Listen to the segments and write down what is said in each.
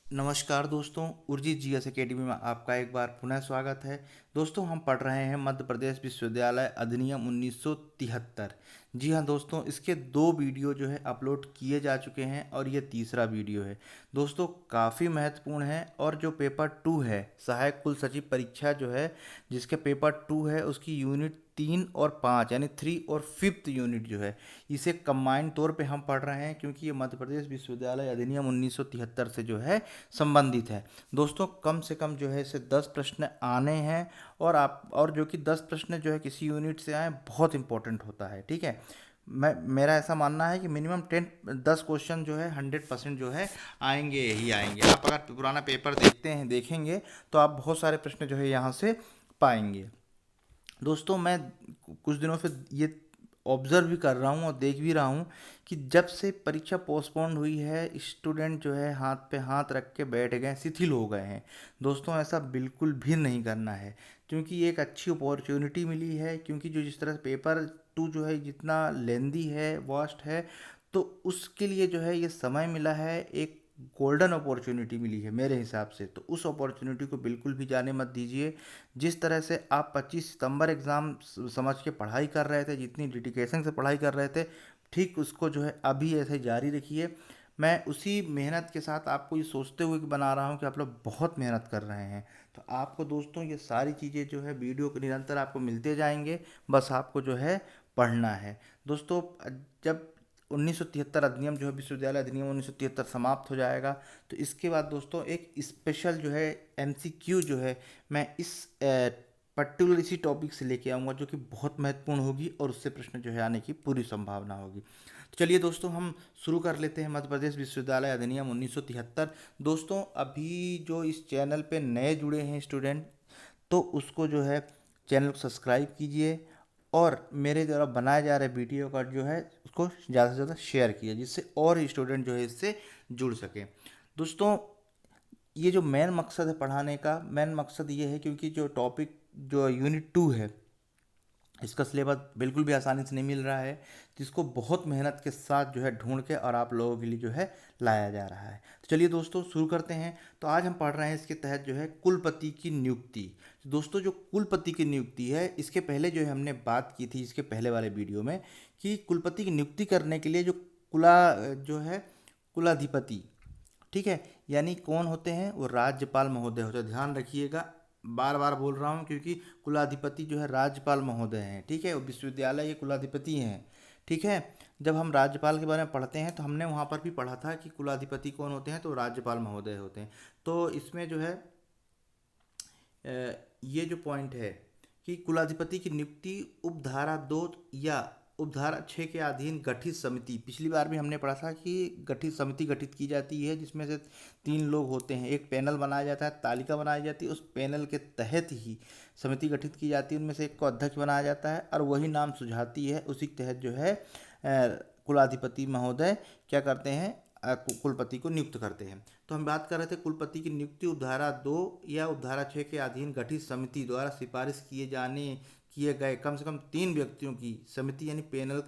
नमस्कार दोस्तों, Urjit GS academy में आपका एक बार पुनः स्वागत है। दोस्तों, हम पढ़ रहे हैं मध्य प्रदेश विश्वविद्यालय अधिनियम 1973। जी हाँ दोस्तों, इसके 2 वीडियो जो है अपलोड किए जा चुके हैं और ये तीसरा वीडियो है। दोस्तों, काफ़ी महत्वपूर्ण है और जो पेपर 2 है, सहायक कुल सचिव परीक्षा जो है, जिसके पेपर 2 है उसकी यूनिट 3 और 5 यानी 3 और 5th यूनिट जो है, इसे कंबाइंड तौर पे हम पढ़ रहे हैं क्योंकि ये मध्य प्रदेश विश्वविद्यालय अधिनियम 1973 से जो है संबंधित है। दोस्तों, कम से कम जो है इसे 10 प्रश्न आने हैं और जो कि 10 प्रश्न जो है किसी यूनिट से आए बहुत इंपॉर्टेंट होता है। ठीक है, मेरा ऐसा मानना है कि मिनिमम 10 क्वेश्चन जो है 100% जो है आएंगे ही आएंगे। आप अगर पुराना पेपर देखेंगे तो आप बहुत सारे प्रश्न जो है यहाँ से पाएंगे। दोस्तों, मैं कुछ दिनों से ये ऑब्ज़र्व भी कर रहा हूँ और देख भी रहा हूँ कि जब से परीक्षा पोस्टपोन्ड हुई है, स्टूडेंट जो है हाथ पे हाथ रख के बैठ गए, शिथिल हो गए हैं। दोस्तों, ऐसा बिल्कुल भी नहीं करना है क्योंकि ये एक अच्छी अपॉर्चुनिटी मिली है। क्योंकि जो जिस तरह से पेपर 2 जो है जितना लेंदी है, वास्ट है, तो उसके लिए जो है ये समय मिला है, एक गोल्डन अपॉर्चुनिटी मिली है मेरे हिसाब से। तो उस अपॉर्चुनिटी को बिल्कुल भी जाने मत दीजिए। जिस तरह से आप 25 सितंबर एग्ज़ाम समझ के पढ़ाई कर रहे थे, जितनी डेडिकेशन से पढ़ाई कर रहे थे, ठीक उसको जो है अभी ऐसे जारी रखिए। मैं उसी मेहनत के साथ आपको ये सोचते हुए कि बना रहा हूँ कि आप लोग बहुत मेहनत कर रहे हैं। तो आपको दोस्तों ये सारी चीज़ें जो है वीडियो के निरंतर आपको मिलते जाएंगे, बस आपको जो है पढ़ना है। दोस्तों, जब 1973 अधिनियम जो है विश्वविद्यालय अधिनियम 1973 समाप्त हो जाएगा, तो इसके बाद दोस्तों एक स्पेशल जो है एमसीक्यू जो है मैं इस पर्टिकुलर इसी टॉपिक से लेके आऊँगा, जो कि बहुत महत्वपूर्ण होगी और उससे प्रश्न जो है आने की पूरी संभावना होगी। तो चलिए दोस्तों, हम शुरू कर लेते हैं मध्य प्रदेश विश्वविद्यालय अधिनियम 1973। दोस्तों, अभी जो इस चैनल पे नए जुड़े हैं स्टूडेंट, तो उसको जो है चैनल को सब्सक्राइब कीजिए और मेरे द्वारा बनाए जा रहे वीडियो का जो है उसको ज़्यादा से ज़्यादा शेयर कीजिए, जिससे और स्टूडेंट जो है इससे जुड़ सकें। दोस्तों, ये जो मेन मकसद है पढ़ाने का, मेन मकसद ये है क्योंकि जो टॉपिक जो यूनिट 2 है, इसका सिलेबस बिल्कुल भी आसानी से नहीं मिल रहा है, जिसको बहुत मेहनत के साथ जो है ढूंढ के और आप लोगों के लिए जो है लाया जा रहा है। तो चलिए दोस्तों, शुरू करते हैं। तो आज हम पढ़ रहे हैं इसके तहत जो है कुलपति की नियुक्ति। तो दोस्तों, जो कुलपति की नियुक्ति है, इसके पहले जो है हमने बात की थी इसके पहले वाले वीडियो में कि कुलपति की नियुक्ति करने के लिए जो कुला जो है कुलाधिपति, ठीक है, यानी कौन होते हैं, वो राज्यपाल महोदय होते हैं। ध्यान रखिएगा, बार बार बोल रहा हूँ क्योंकि कुलाधिपति जो है राज्यपाल महोदय हैं। ठीक है, वो विश्वविद्यालय के कुलाधिपति हैं। ठीक है, जब हम राज्यपाल के बारे में पढ़ते हैं तो हमने वहाँ पर भी पढ़ा था कि कुलाधिपति कौन होते हैं, तो राज्यपाल महोदय होते हैं। तो इसमें जो है ये जो पॉइंट है कि कुलाधिपति की नियुक्ति उपधारा 2 या उपधारा 6 के अधीन गठित समिति, पिछली बार भी हमने पढ़ा था कि गठित समिति गठित की जाती है, जिसमें से 3 लोग होते हैं। एक पैनल बनाया जाता है, तालिका बनाई जाती है, उस पैनल के तहत ही समिति गठित की जाती है। उनमें से एक को अध्यक्ष बनाया जाता है और वही नाम सुझाती है। उसी के तहत जो है कुलाधिपति महोदय क्या करते हैं, कुलपति को नियुक्त करते हैं। तो हम बात कर रहे थे कुलपति की नियुक्ति उपधारा 2 या उपधारा 6 के अधीन गठित समिति द्वारा सिफारिश किए गए कम से कम 3 व्यक्तियों की समिति यानी पैनल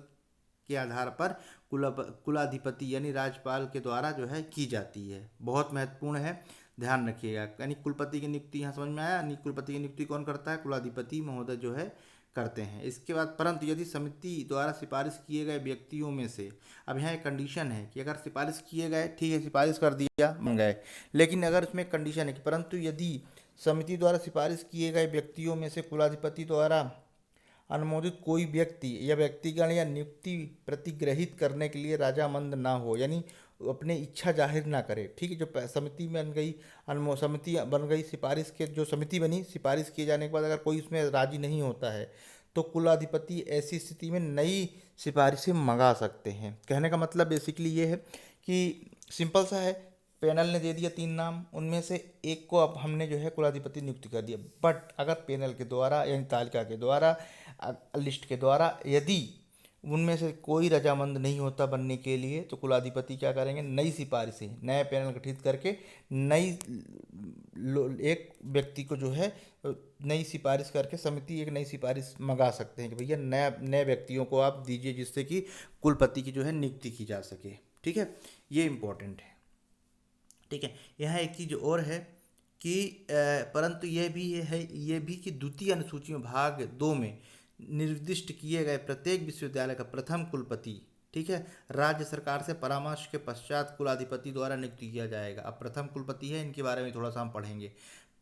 के आधार पर कुलाधिपति यानी राज्यपाल के द्वारा जो है की जाती है। बहुत महत्वपूर्ण है, ध्यान रखिएगा। यानी कुलपति की नियुक्ति यहाँ समझ में आया। यानी कुलपति की नियुक्ति कौन करता है, कुलाधिपति महोदय जो है करते हैं। इसके बाद परंतु यदि समिति द्वारा सिफारिश किए गए व्यक्तियों में से, अब यहाँ एक कंडीशन है कि अगर सिफारिश किए गए, ठीक है, सिफारिश कर दिया बन गए, लेकिन अगर इसमें कंडीशन है कि परंतु यदि समिति द्वारा सिफारिश किए गए व्यक्तियों में से कुलाधिपति द्वारा अनुमोदित कोई व्यक्ति या व्यक्तिगण या नियुक्ति प्रतिग्रहित करने के लिए राजामंद ना हो, यानी अपने इच्छा जाहिर ना करे। ठीक है, जो समिति बन गई, समिति बन गई, सिफारिश के जो समिति बनी, सिफारिश किए जाने के बाद अगर कोई उसमें राजी नहीं होता है, तो कुलाधिपति ऐसी स्थिति में नई सिफारिशें मंगा सकते हैं। कहने का मतलब बेसिकली ये है कि सिंपल सा है, पैनल ने दे दिया 3 नाम, उनमें से एक को अब हमने जो है कुलाधिपति नियुक्त कर दिया। बट अगर पैनल के द्वारा यानी तालिका के द्वारा, लिस्ट के द्वारा यदि उनमें से कोई रजामंद नहीं होता बनने के लिए, तो कुलाधिपति क्या करेंगे, नई सिफारिशें, नया पैनल गठित करके नई एक व्यक्ति को जो है नई सिफारिश करके समिति एक नई सिफारिश मंगा सकते हैं कि भैया नए व्यक्तियों को आप दीजिए, जिससे कि कुलपति की जो है नियुक्ति की जा सके। ठीक है, ये इम्पोर्टेंट है। ठीक है। यहाँ एक चीज़ और है कि परंतु यह भी कि द्वितीय अनुसूची में भाग 2 में निर्दिष्ट किए गए प्रत्येक विश्वविद्यालय का प्रथम कुलपति, ठीक है, राज्य सरकार से परामर्श के पश्चात कुलाधिपति द्वारा नियुक्त किया जाएगा। अब प्रथम कुलपति है, इनके बारे में थोड़ा सा हम पढ़ेंगे।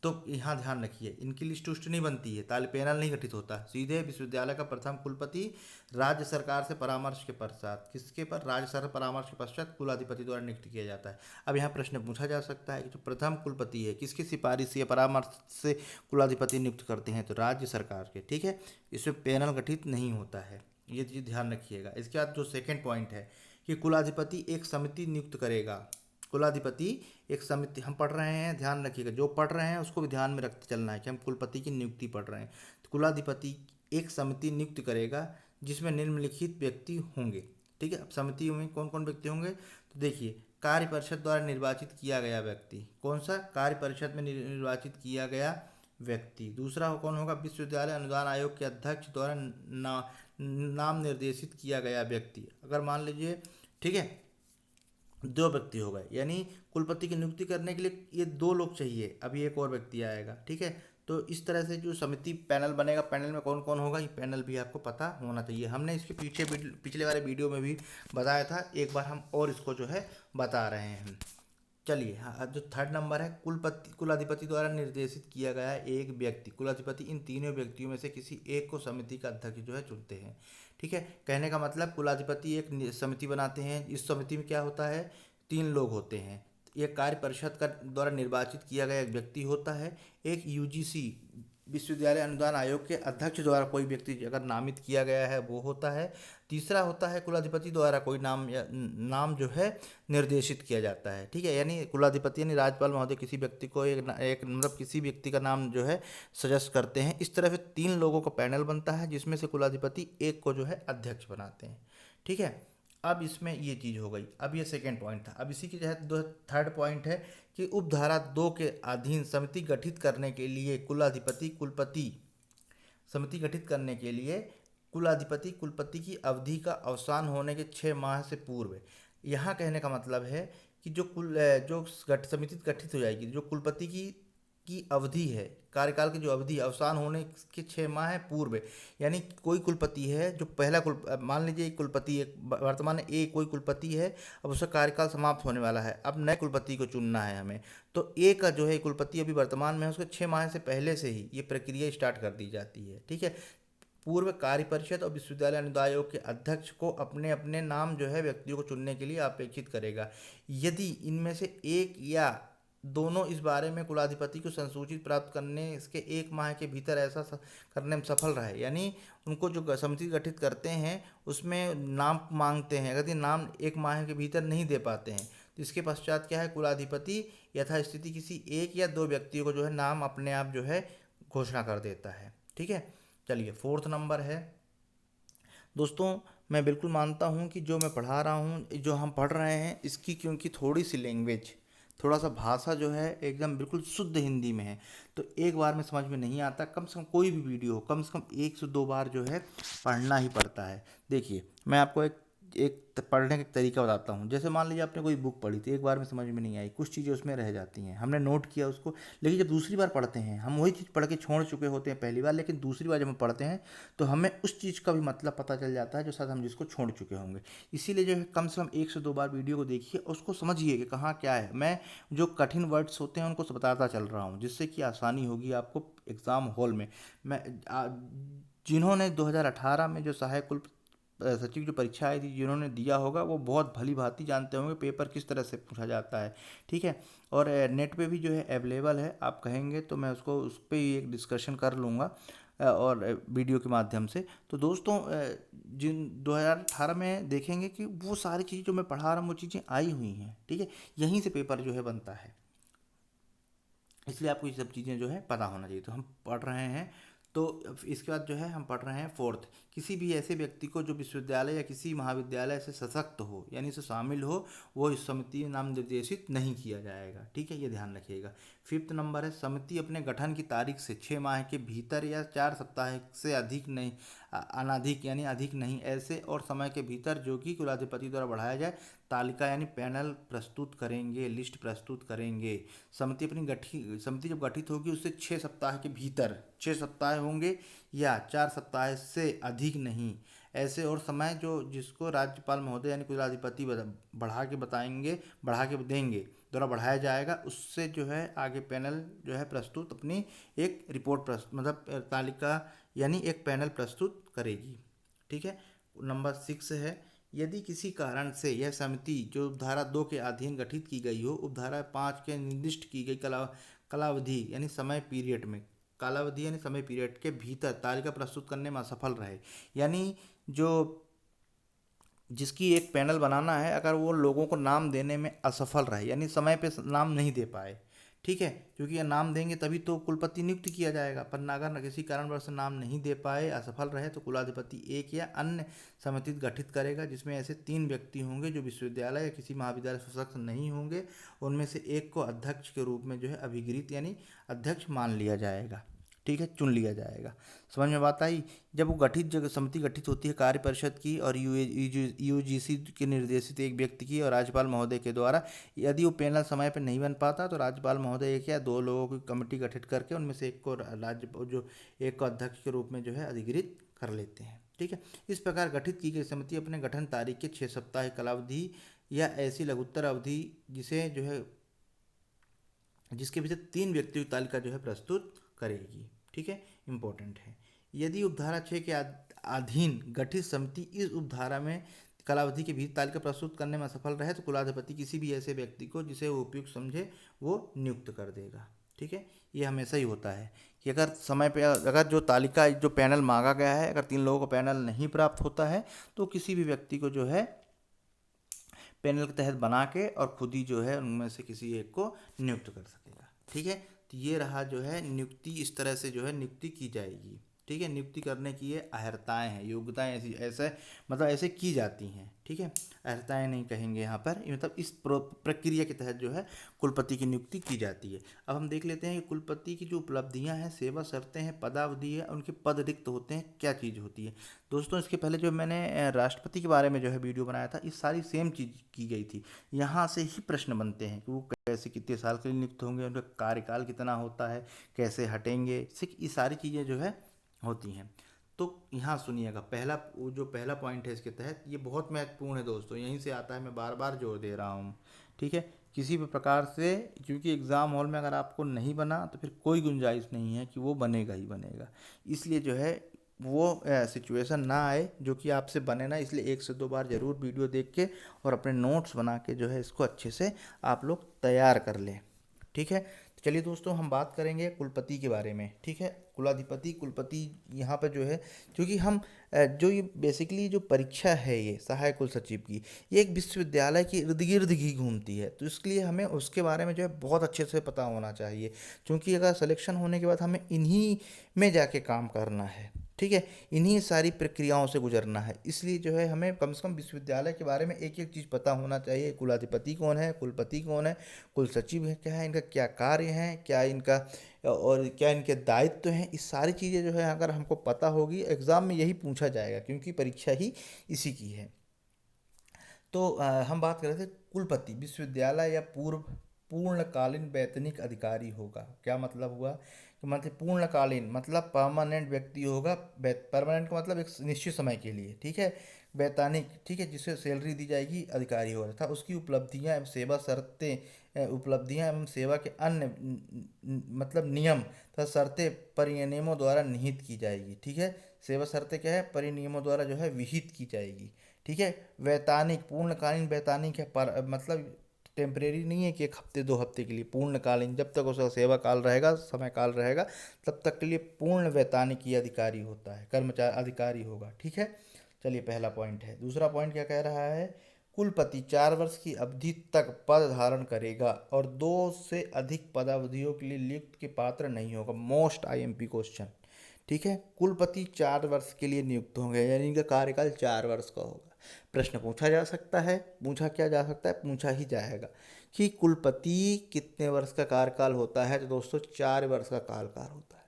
तो यहाँ ध्यान रखिए, इनकी लिस्ट उस्ट नहीं बनती है, ताले पैनल नहीं गठित होता, सीधे विश्वविद्यालय का प्रथम कुलपति राज्य सरकार से परामर्श के पश्चात, किसके पर, राज्य सरकार परामर्श के पश्चात कुलाधिपति द्वारा नियुक्त किया जाता है। अब यहाँ प्रश्न पूछा जा सकता है कि जो प्रथम कुलपति है किसकी सिफारिश या परामर्श से कुलाधिपति नियुक्त करते हैं, तो राज्य सरकार के, ठीक है, इसमें पैनल गठित नहीं होता है, ये चीज़ ध्यान रखिएगा। इसके बाद जो सेकेंड पॉइंट है कि कुलाधिपति एक समिति नियुक्त करेगा। कुलाधिपति एक समिति, हम पढ़ रहे हैं, ध्यान रखिएगा, जो पढ़ रहे हैं उसको भी ध्यान में रखते चलना है कि हम कुलपति की नियुक्ति पढ़ रहे हैं। तो कुलाधिपति एक समिति नियुक्त करेगा जिसमें निम्नलिखित व्यक्ति होंगे, ठीक है। अब समिति में कौन कौन व्यक्ति होंगे, तो देखिए, कार्य परिषद द्वारा निर्वाचित किया गया व्यक्ति, कौन सा, कार्य परिषद में निर्वाचित किया गया व्यक्ति। दूसरा कौन होगा, विश्वविद्यालय अनुदान आयोग के अध्यक्ष द्वारा नाम निर्देशित किया गया व्यक्ति। अगर मान लीजिए, ठीक है, 2 व्यक्ति हो गए, यानी कुलपति की नियुक्ति करने के लिए ये 2 लोग चाहिए, अभी एक और व्यक्ति आएगा, ठीक है। तो इस तरह से जो समिति पैनल बनेगा, पैनल में कौन कौन होगा, ये पैनल भी आपको पता होना चाहिए। हमने इसके पिछले वाले वीडियो में भी बताया था, एक बार हम और इसको जो है बता रहे हैं। चलिए, हाँ, जो थर्ड नंबर है, कुलाधिपति द्वारा निर्देशित किया गया एक व्यक्ति। कुलाधिपति इन तीनों व्यक्तियों में से किसी एक को समिति का अध्यक्ष जो है चुनते हैं, ठीक है। कहने का मतलब, कुलाधिपति एक समिति बनाते हैं, इस समिति में क्या होता है, 3 लोग होते हैं। एक कार्य परिषद का द्वारा निर्वाचित किया गया एक व्यक्ति होता है, एक यूजीसी विश्वविद्यालय अनुदान आयोग के अध्यक्ष द्वारा कोई व्यक्ति अगर नामित किया गया है वो होता है। तीसरा होता है कुलाधिपति द्वारा कोई नाम जो है निर्देशित किया जाता है, ठीक है, यानी कुलाधिपति यानी राज्यपाल महोदय किसी व्यक्ति को एक मतलब किसी व्यक्ति का नाम जो है सजेस्ट करते हैं। इस तरह से 3 लोगों का पैनल बनता है जिसमें से कुलाधिपति एक को जो है अध्यक्ष बनाते हैं, ठीक है। अब इसमें ये चीज़ हो गई। अब ये सेकेंड पॉइंट था। अब इसी के तहत थर्ड पॉइंट है कि उपधारा 2 के अधीन समिति गठित करने के लिए कुलपति समिति गठित करने के लिए कुलपति की अवधि का अवसान होने के 6 माह से पूर्व, यहाँ कहने का मतलब है कि जो समिति गठित हो जाएगी, जो कुलपति की अवधि है, कार्यकाल की जो अवधि अवसान होने के 6 माह है पूर्व, यानी कोई कुलपति है जो पहला मान लीजिए एक कुलपति, एक वर्तमान एक कोई कुलपति है, अब उसका कार्यकाल समाप्त होने वाला है, अब नए कुलपति को चुनना है हमें, तो एक का जो है कुलपति अभी वर्तमान में है, उसको 6 माह से पहले से ही ये प्रक्रिया स्टार्ट कर दी जाती है, ठीक है। पूर्व कार्य परिषद और विश्वविद्यालय अनुदान आयोग के अध्यक्ष को अपने अपने नाम जो है व्यक्तियों को चुनने के लिए अपेक्षित करेगा। यदि इनमें से एक या दोनों इस बारे में कुलाधिपति को संसूचित प्राप्त करने इसके 1 माह के भीतर ऐसा करने में सफल रहे, यानी उनको जो समिति गठित करते हैं उसमें नाम मांगते हैं, अगर ये नाम 1 माह के भीतर नहीं दे पाते हैं तो इसके पश्चात क्या है, कुलाधिपति यथास्थिति किसी 1 या 2 व्यक्तियों को जो है नाम अपने आप जो है घोषणा कर देता है, ठीक है। चलिए, फोर्थ नंबर है दोस्तों, मैं बिल्कुल मानता हूँ कि जो मैं पढ़ा रहा हूँ, जो हम पढ़ रहे हैं, इसकी क्योंकि थोड़ी सी लैंग्वेज, थोड़ा सा भाषा जो है एकदम बिल्कुल शुद्ध हिंदी में है, तो एक बार में समझ में नहीं आता, कम से कम कोई भी वीडियो हो कम से कम 1 से 2 बार जो है पढ़ना ही पड़ता है। देखिए, मैं आपको एक पढ़ने का तरीका बताता हूँ। जैसे मान लीजिए आपने कोई बुक पढ़ी थी, एक बार में समझ में नहीं आई, कुछ चीज़ें उसमें रह जाती हैं, हमने नोट किया उसको, लेकिन जब दूसरी बार पढ़ते हैं हम वही चीज़ पढ़ के छोड़ चुके होते हैं पहली बार, लेकिन दूसरी बार जब हम पढ़ते हैं तो हमें उस चीज़ का भी मतलब पता चल जाता है जो शायद हम जिसको छोड़ चुके होंगे। इसीलिए जो है कम से कम 1 से 2 बार वीडियो को देखिए, उसको समझिए कि कहाँ क्या है। मैं जो कठिन वर्ड्स होते हैं उनको बताता चल रहा हूँ जिससे कि आसानी होगी आपको एग्ज़ाम हॉल में। मैं जिन्होंने 2018 में जो सहायक कुल सचिव जो परीक्षा आई थी, जिन्होंने दिया होगा वो बहुत भली भांति जानते होंगे पेपर किस तरह से पूछा जाता है, ठीक है। और नेट पे भी जो है अवेलेबल है, आप कहेंगे तो मैं उसको उस पर ही एक डिस्कशन कर लूँगा और वीडियो के माध्यम से। तो दोस्तों, जिन 2018 में देखेंगे कि वो सारी चीज़ें जो मैं पढ़ा रहा हूँ वो चीज़ें आई हुई हैं, ठीक है, यहीं से पेपर जो है बनता है, इसलिए आपको ये सब चीज़ें जो है पता होना चाहिए। तो हम पढ़ रहे हैं, तो इसके बाद जो है हम पढ़ रहे हैं फोर्थ, किसी भी ऐसे व्यक्ति को जो विश्वविद्यालय या किसी महाविद्यालय से सशक्त हो यानी से शामिल हो, वो इस समिति में नाम निर्देशित नहीं किया जाएगा, ठीक है, ये ध्यान रखिएगा। फिफ्थ नंबर है, समिति अपने गठन की तारीख से 6 माह के भीतर या 4 सप्ताह से अधिक नहीं अनाधिक यानी अधिक नहीं, ऐसे और समय के भीतर जो कि कुलाधिपति द्वारा बढ़ाया जाए, तालिका यानी पैनल प्रस्तुत करेंगे, लिस्ट प्रस्तुत करेंगे। समिति जब गठित होगी उससे 6 सप्ताह के भीतर, 6 सप्ताह होंगे या 4 सप्ताह से अधिक नहीं, ऐसे और समय जो जिसको राज्यपाल महोदय यानी कुलाधिपति बढ़ा के देंगे, द्वारा बढ़ाया जाएगा, उससे जो है आगे पैनल जो है प्रस्तुत अपनी एक रिपोर्ट मतलब तालिका यानी एक पैनल प्रस्तुत करेगी। ठीक है। नंबर 6 है, यदि किसी कारण से यह समिति जो उपधारा 2 के अधीन गठित की गई हो, उपधारा 5 के निर्दिष्ट की गई कालावधि यानी समय पीरियड में, कालावधि यानी समय पीरियड के भीतर तालिका प्रस्तुत करने में असफल रहे, यानी जो जिसकी एक पैनल बनाना है, अगर वो लोगों को नाम देने में असफल रहे, यानी समय पे नाम नहीं दे पाए, ठीक है, क्योंकि ये नाम देंगे तभी तो कुलपति नियुक्त किया जाएगा, पर अगर किसी कारणवश नाम नहीं दे पाए, असफल रहे, तो कुलाधिपति एक या अन्य समिति गठित करेगा, जिसमें ऐसे 3 व्यक्ति होंगे जो विश्वविद्यालय या किसी महाविद्यालय से सदस्य नहीं होंगे। उनमें से एक को अध्यक्ष के रूप में जो है अभिगृहित यानी अध्यक्ष मान लिया जाएगा। ठीक है, चुन लिया जाएगा। समझ में बात आई। जब वो गठित जगह समिति गठित होती है कार्य परिषद की और यूजीसी के निर्देशित एक व्यक्ति की और राज्यपाल महोदय के द्वारा, यदि वो पैनल समय पर नहीं बन पाता तो राज्यपाल महोदय 1 या 2 लोगों की कमेटी गठित करके उनमें से एक को अध्यक्ष के रूप में जो है अधिकृत कर लेते हैं। ठीक है। इस प्रकार गठित की गई समिति अपने गठन तारीख के 6 सप्ताह कालावधि या ऐसी लघुत्तर अवधि जिसे जो है जिसके भीतर 3 व्यक्तियों की तालिका जो है प्रस्तुत करेगी। ठीक है, इंपॉर्टेंट है। यदि उपधारा 6 के अधीन गठित समिति इस उपधारा में कालावधि के भीतर तालिका प्रस्तुत करने में सफल रहे, तो कुलाधिपति किसी भी ऐसे व्यक्ति को जिसे वो उपयुक्त समझे वो नियुक्त कर देगा। ठीक है, ये हमेशा ही होता है कि अगर समय पे अगर जो तालिका जो पैनल मांगा गया है, अगर 3 लोगों को पैनल नहीं प्राप्त होता है, तो किसी भी व्यक्ति को जो है पैनल के तहत बना के और खुद ही जो है उनमें से किसी एक को नियुक्त कर सकेगा। ठीक है, तो ये रहा जो है नियुक्ति, इस तरह से जो है नियुक्ति की जाएगी। ठीक है, नियुक्ति करने की ये अहर्ताएँ हैं, योग्यताएँ ऐसे मतलब ऐसे की जाती हैं। ठीक है, अहर्ताएँ नहीं कहेंगे यहाँ पर, मतलब इस प्रक्रिया के तहत जो है कुलपति की नियुक्ति की जाती है। अब हम देख लेते हैं कि कुलपति की जो उपलब्धियाँ हैं, सेवा शर्तें हैं, पदावधि है, उनके पद रिक्त होते हैं, क्या चीज़ होती है। दोस्तों, इसके पहले जो मैंने राष्ट्रपति के बारे में जो है वीडियो बनाया था, इस सारी सेम चीज़ की गई थी। यहाँ से ही प्रश्न बनते हैं कि वो कैसे कितने साल के लिए नियुक्त होंगे, उनका कार्यकाल कितना होता है, कैसे हटेंगे, ये सारी चीज़ें जो है होती हैं। तो यहाँ सुनिएगा, पहला पॉइंट है इसके तहत, ये बहुत महत्वपूर्ण है दोस्तों, यहीं से आता है, मैं बार बार जोर दे रहा हूँ। ठीक है, किसी भी प्रकार से, क्योंकि एग्ज़ाम हॉल में अगर आपको नहीं बना तो फिर कोई गुंजाइश नहीं है कि वो बनेगा ही बनेगा, इसलिए जो है वो सिचुएशन ना आए जो कि आपसे बने ना, इसलिए 1 से 2 बार ज़रूर वीडियो देख के और अपने नोट्स बना के जो है इसको अच्छे से आप लोग तैयार कर लें। ठीक है, तो चलिए दोस्तों, हम बात करेंगे कुलपति के बारे में। ठीक है, कुलपति यहाँ पर जो है, क्योंकि हम जो ये बेसिकली जो परीक्षा है ये सहायक कुल सचिव की, ये एक विश्वविद्यालय के इर्द गिर्द ही घूमती है, तो इसलिए हमें उसके बारे में जो है बहुत अच्छे से पता होना चाहिए, क्योंकि अगर सिलेक्शन होने के बाद हमें इन्हीं में जाके काम करना है। ठीक है, इन्हीं सारी प्रक्रियाओं से गुजरना है, इसलिए जो है हमें कम से कम विश्वविद्यालय के बारे में एक एक चीज़ पता होना चाहिए। कुलाधिपति कौन है, कुलपति कौन है, कुल सचिव है क्या है, इनका क्या कार्य है, क्या इनका और क्या इनके दायित्व हैं, इस सारी चीज़ें जो है अगर हमको पता होगी, एग्ज़ाम में यही पूछा जाएगा, क्योंकि परीक्षा ही इसी की है। तो हम बात कर रहे थे कुलपति विश्वविद्यालय या पूर्णकालीन वैतनिक अधिकारी होगा। क्या मतलब हुआ कि मतलब पूर्णकालीन मतलब परमानेंट व्यक्ति होगा, परमानेंट का मतलब एक निश्चित समय के लिए। ठीक है, वैतनिक, ठीक है, जिसे सैलरी दी जाएगी, अधिकारी होगा तथा उसकी उपलब्धियां एवं सेवा शर्तें, उपलब्धियां एवं सेवा के अन्य मतलब नियम तथा शर्तें परिनियमों द्वारा निहित की जाएगी। ठीक है, सेवा शर्तें क्या है, परिनियमों द्वारा जो है विहित की जाएगी। ठीक है, वैतनिक पूर्णकालीन वैतनिक है, पर मतलब टेम्परेरी नहीं है कि 1 हफ्ते 2 हफ्ते के लिए, पूर्णकालीन, जब तक उसका सेवा काल रहेगा, समय काल रहेगा, तब तक के लिए पूर्ण वैतनिक अधिकारी होता है, कर्मचारी अधिकारी होगा। ठीक है, चलिए पहला पॉइंट है। दूसरा पॉइंट क्या कह रहा है, कुलपति 4 वर्ष की अवधि तक पद धारण करेगा और 2 से अधिक पदावधियों के लिए नियुक्त के पात्र नहीं होगा। Most IMP question. ठीक है, कुलपति 4 वर्ष के लिए नियुक्त होंगे, यानी इनका कार्यकाल 4 वर्ष का होगा। प्रश्न पूछा जा सकता है, पूछा क्या जा सकता है, पूछा ही जाएगा कि कुलपति कितने वर्ष का कार्यकाल होता है, तो दोस्तों 4 वर्ष का कार्यकाल होता है।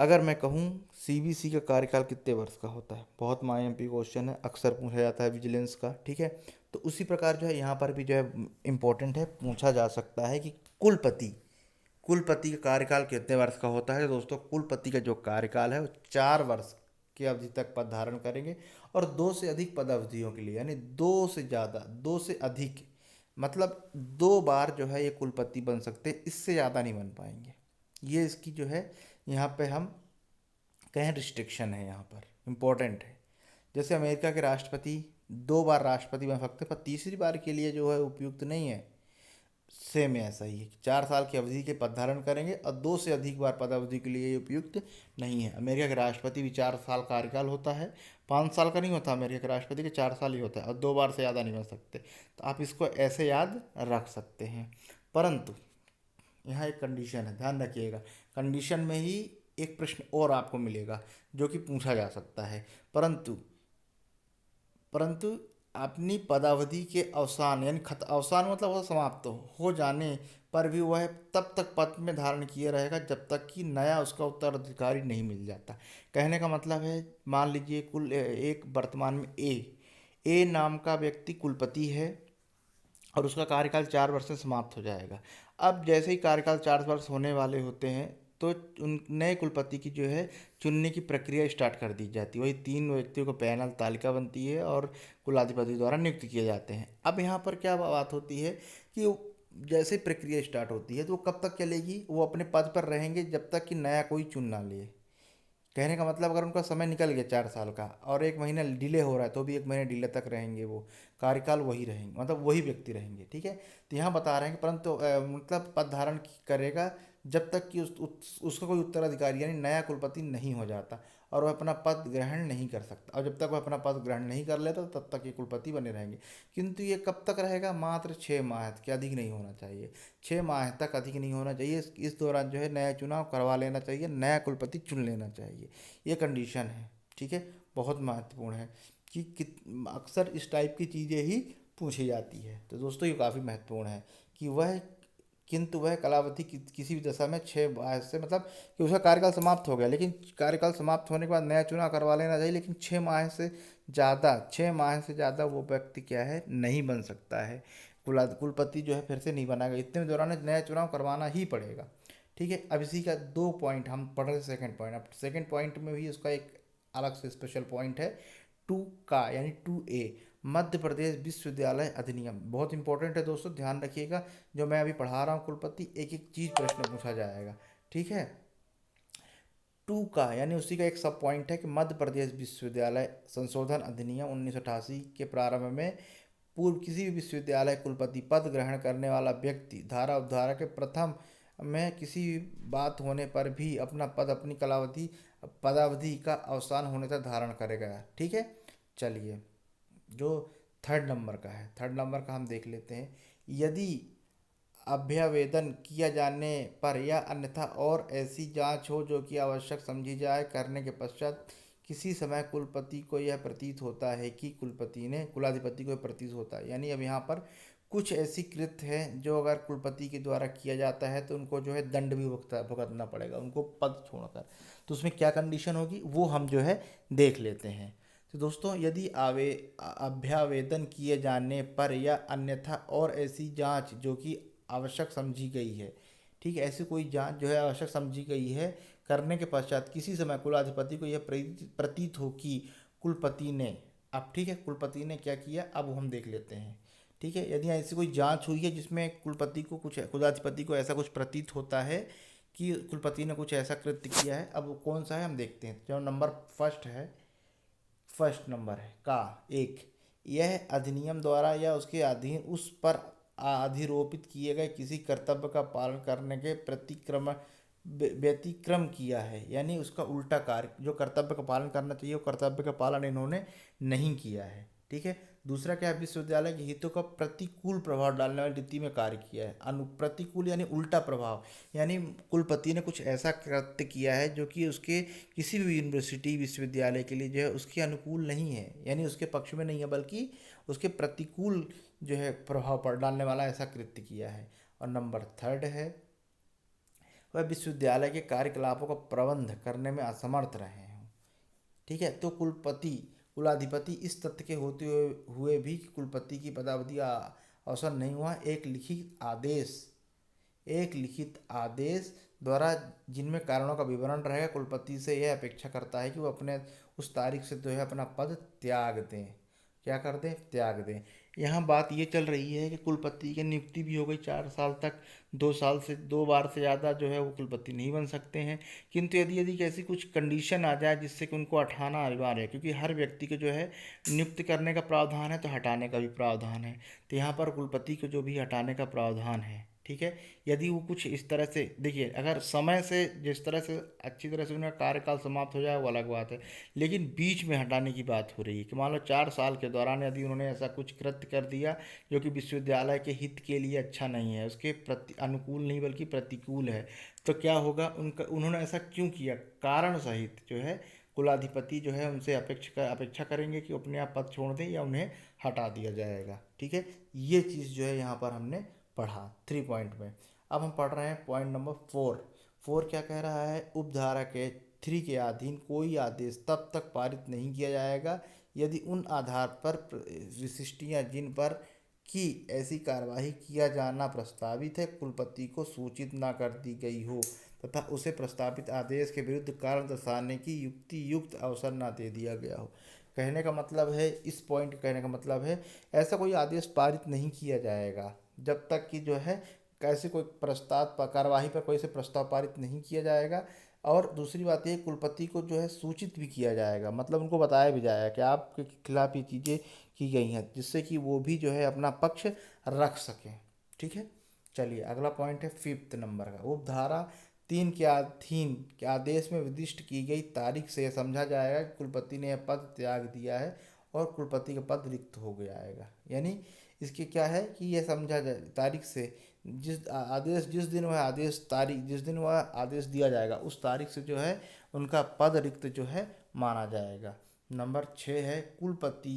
अगर मैं कहूँ सीबीसी का कार्यकाल कितने वर्ष का होता है, बहुत आईएमपी क्वेश्चन है, अक्सर पूछा जाता है विजिलेंस का, ठीक है। तो उसी प्रकार जो है यहाँ पर भी जो है इम्पोर्टेंट है, पूछा जा सकता है कि कुलपति कुलपति का कार्यकाल कितने वर्ष का होता है। तो दोस्तों कुलपति का जो कार्यकाल है वो 4 वर्ष की अवधि तक पद धारण करेंगे, और 2 से अधिक पद अवधियों के लिए, यानी 2 से ज़्यादा, 2 से अधिक, मतलब 2 बार जो है ये कुलपति बन सकते हैं, इससे ज़्यादा नहीं बन पाएंगे। ये इसकी जो है यहाँ पे हम कहें रिस्ट्रिक्शन है, यहाँ पर इम्पोर्टेंट है। जैसे अमेरिका के राष्ट्रपति 2 बार राष्ट्रपति बन सकते हैं, पर तीसरी बार के लिए जो है उपयुक्त नहीं है। सेम ऐसा ही है कि 4 साल की अवधि के पद धारण करेंगे, और 2 से अधिक बार पद अवधि के लिए ये उपयुक्त नहीं है। अमेरिका के राष्ट्रपति भी 4 साल कार्यकाल होता है, 5 साल का नहीं होता। अमेरिका के राष्ट्रपति के 4 साल ही होता है, और 2 बार से ज़्यादा नहीं बन सकते। तो आप इसको ऐसे याद रख सकते हैं। परंतु यहाँ एक कंडीशन है, ध्यान रखिएगा। कंडीशन में ही एक प्रश्न और आपको मिलेगा जो कि पूछा जा सकता है। परंतु परंतु अपनी पदावधि के अवसान, यानी खत अवसान मतलब वह समाप्त हो जाने पर भी वह तब तक पद में धारण किए रहेगा जब तक कि नया उसका उत्तराधिकारी नहीं मिल जाता। कहने का मतलब है, मान लीजिए कुल एक वर्तमान में ए नाम का व्यक्ति कुलपति है, और उसका कार्यकाल 4 वर्ष से समाप्त हो जाएगा। अब जैसे ही कार्यकाल 4 वर्ष होने वाले होते हैं, तो उन नए कुलपति की जो है चुनने की प्रक्रिया स्टार्ट कर दी जाती है। वही 3 व्यक्तियों को पैनल तालिका बनती है और कुलाधिपति द्वारा नियुक्त किए जाते हैं। अब यहाँ पर क्या बात होती है कि जैसे ही प्रक्रिया स्टार्ट होती है तो वो कब तक चलेगी, वो अपने पद पर रहेंगे जब तक कि नया कोई चुन ना ले। कहने का मतलब, अगर उनका समय निकल गया 4 साल का और 1 महीना डिले हो रहा है, तो भी 1 महीने डिले तक रहेंगे, वो कार्यकाल वही रहेंगे, मतलब वही व्यक्ति रहेंगे, ठीक है। तो यहाँ बता रहे हैं कि परंतु मतलब पद धारण करेगा जब तक कि उसका कोई उत्तराधिकारी यानी नया कुलपति नहीं हो जाता, और वह अपना पद ग्रहण नहीं कर सकता। और जब तक वह अपना पद ग्रहण नहीं कर लेता तब तक ये कुलपति बने रहेंगे। किंतु ये कब तक रहेगा, मात्र 6 माह के अधिक नहीं होना चाहिए। 6 माह तक अधिक नहीं होना चाहिए। इस दौरान जो है नया चुनाव करवा लेना चाहिए, नया कुलपति चुन लेना चाहिए। ये कंडीशन है, ठीक है। बहुत महत्वपूर्ण है कि अक्सर इस टाइप की चीज़ें ही पूछी जाती है। तो दोस्तों ये काफ़ी महत्वपूर्ण है कि वह कलावधि किसी भी दशा में 6 माह से, मतलब कि उसका कार्यकाल समाप्त हो गया, लेकिन कार्यकाल समाप्त होने के बाद नया चुनाव करवा लेना चाहिए, लेकिन 6 माह से ज़्यादा वो व्यक्ति क्या है, नहीं बन सकता है। कुलपति जो है फिर से नहीं बनाएगा, इतने दौरान नया चुनाव करवाना ही पड़ेगा, ठीक है। अब इसी का 2 पॉइंट हम पढ़ रहे हैं। सेकेंड पॉइंट, अब सेकेंड पॉइंट में भी उसका एक अलग से स्पेशल पॉइंट है, 2 का यानी 2A, मध्य प्रदेश विश्वविद्यालय अधिनियम। बहुत इंपॉर्टेंट है दोस्तों, ध्यान रखिएगा। जो मैं अभी पढ़ा रहा हूँ कुलपति, एक एक चीज़ प्रश्न पूछा जाएगा, ठीक है। 2 का यानी उसी का एक सब पॉइंट है कि मध्य प्रदेश विश्वविद्यालय संशोधन अधिनियम 1988 के प्रारंभ में पूर्व किसी भी विश्वविद्यालय कुलपति पद ग्रहण करने वाला व्यक्ति धारा उपधारा के प्रथम में किसी भी बात होने पर भी अपना पद अपनी पदावधि का अवसान होने तक धारण करेगा, ठीक है। चलिए, जो थर्ड नंबर का है, थर्ड नंबर का हम देख लेते हैं। यदि अभ्यावेदन किया जाने पर या अन्यथा और ऐसी जांच हो जो कि आवश्यक समझी जाए, करने के पश्चात किसी समय कुलपति को यह प्रतीत होता है कि कुलाधिपति को यह प्रतीत होता है, यानी अब यहाँ पर कुछ ऐसी कृत्य है जो अगर कुलपति के द्वारा किया जाता है तो उनको जो है दंड भी भुगतना पड़ेगा, उनको पद छोड़कर। तो उसमें क्या कंडीशन होगी वो हम जो है देख लेते हैं। तो दोस्तों, यदि अभ्यावेदन किए जाने पर या अन्यथा और ऐसी जांच जो कि आवश्यक समझी गई है, ठीक है, ऐसी कोई जांच जो है आवश्यक समझी गई है, करने के पश्चात किसी समय कुलाधिपति को यह प्रतीत हो कि कुलपति ने, अब ठीक है, कुलपति ने क्या किया, अब हम देख लेते हैं, ठीक है। यदि ऐसी कोई जांच हुई है जिसमें कुलाधिपति को ऐसा कुछ प्रतीत होता है कि कुलपति ने कुछ ऐसा कृत्य किया है, अब वो कौन सा है हम देखते हैं। जो नंबर फर्स्ट नंबर है का 1, यह अधिनियम द्वारा या उसके अधीन उस पर अधिरोपित किए गए किसी कर्तव्य का पालन करने के व्यतिक्रम किया है, यानी उसका उल्टा कार्य, जो कर्तव्य का पालन करना चाहिए वो कर्तव्य का पालन इन्होंने नहीं किया है, ठीक है। दूसरा क्या है, विश्वविद्यालय के हितों का प्रतिकूल प्रभाव डालने वाली रीति में कार्य किया है। प्रतिकूल यानी उल्टा प्रभाव, यानी कुलपति ने कुछ ऐसा कृत्य किया है जो कि उसके किसी भी यूनिवर्सिटी विश्वविद्यालय के लिए जो है उसके अनुकूल नहीं है, यानी उसके पक्ष में नहीं है, बल्कि उसके प्रतिकूल जो है प्रभाव पर डालने वाला ऐसा कृत्य किया है। और नंबर थर्ड है, वह विश्वविद्यालय के कार्यकलापों का प्रबंध करने में असमर्थ रहे हों। ठीक है, तो कुलाधिपति इस तथ्य के होते हुए भी कि कुलपति की पदावधि अवसर नहीं हुआ, एक लिखित आदेश द्वारा जिनमें कारणों का विवरण रहेगा, कुलपति से यह अपेक्षा करता है कि वो अपने उस तारीख से जो है अपना पद त्याग दें। क्या कर दें? त्याग दें। यहाँ बात ये चल रही है कि कुलपति की नियुक्ति भी हो गई 4 साल तक, 2 साल से 2 बार से ज़्यादा जो है वो कुलपति नहीं बन सकते हैं। किंतु यदि यदि ऐसी कुछ कंडीशन आ जाए जिससे कि उनको हटाना अनिवार्य है, क्योंकि हर व्यक्ति को जो है नियुक्त करने का प्रावधान है तो हटाने का भी प्रावधान है, तो यहाँ पर कुलपति को जो भी हटाने का प्रावधान है। ठीक है, यदि वो कुछ इस तरह से, देखिए अगर समय से जिस तरह से अच्छी तरह से उनका कार्यकाल समाप्त हो जाए वो अलग बात है, लेकिन बीच में हटाने की बात हो रही है कि मान लो 4 साल के दौरान यदि उन्होंने ऐसा कुछ कृत्य कर दिया जो कि विश्वविद्यालय के हित के लिए अच्छा नहीं है, उसके प्रति अनुकूल नहीं बल्कि प्रतिकूल है, तो क्या होगा? उन्होंने ऐसा क्यों किया, कारण सहित जो है कुलाधिपति जो है उनसे अपेक्षा करेंगे कि अपने आप पद छोड़ दें या उन्हें हटा दिया जाएगा। ठीक है, ये चीज़ जो है यहाँ पर हमने पढ़ा 3 पॉइंट में। अब हम पढ़ रहे हैं पॉइंट नंबर 4। क्या कह रहा है? उपधारा के 3 के अधीन कोई आदेश तब तक पारित नहीं किया जाएगा यदि उन आधार पर विशिष्टियाँ जिन पर कि ऐसी कार्यवाही किया जाना प्रस्तावित है कुलपति को सूचित न कर दी गई हो तथा उसे प्रस्तावित आदेश के विरुद्ध कारण दर्शाने की युक्त अवसर न दे दिया गया हो। कहने का मतलब है, इस पॉइंट कहने का मतलब है, ऐसा कोई आदेश पारित नहीं किया जाएगा जब तक कि जो है कैसे कोई कार्यवाही पर कोई से प्रस्ताव पारित नहीं किया जाएगा। और दूसरी बात ये, कुलपति को जो है सूचित भी किया जाएगा, मतलब उनको बताया भी जाएगा कि आपके खिलाफ ये चीज़ें की गई हैं, जिससे कि वो भी जो है अपना पक्ष रख सकें। ठीक है, चलिए अगला पॉइंट है 5 नंबर का। उपधारा 3 के अधीन के आदेश में निर्दिष्ट की गई तारीख से यह समझा जाएगा कि कुलपति ने यह पद त्याग दिया है और कुलपति का पद रिक्त हो गया आएगा। यानी इसके क्या है कि यह समझा जाए तारीख से, जिस दिन वह आदेश दिया जाएगा उस तारीख से जो है उनका पद रिक्त जो है माना जाएगा। नंबर 6 है कुलपति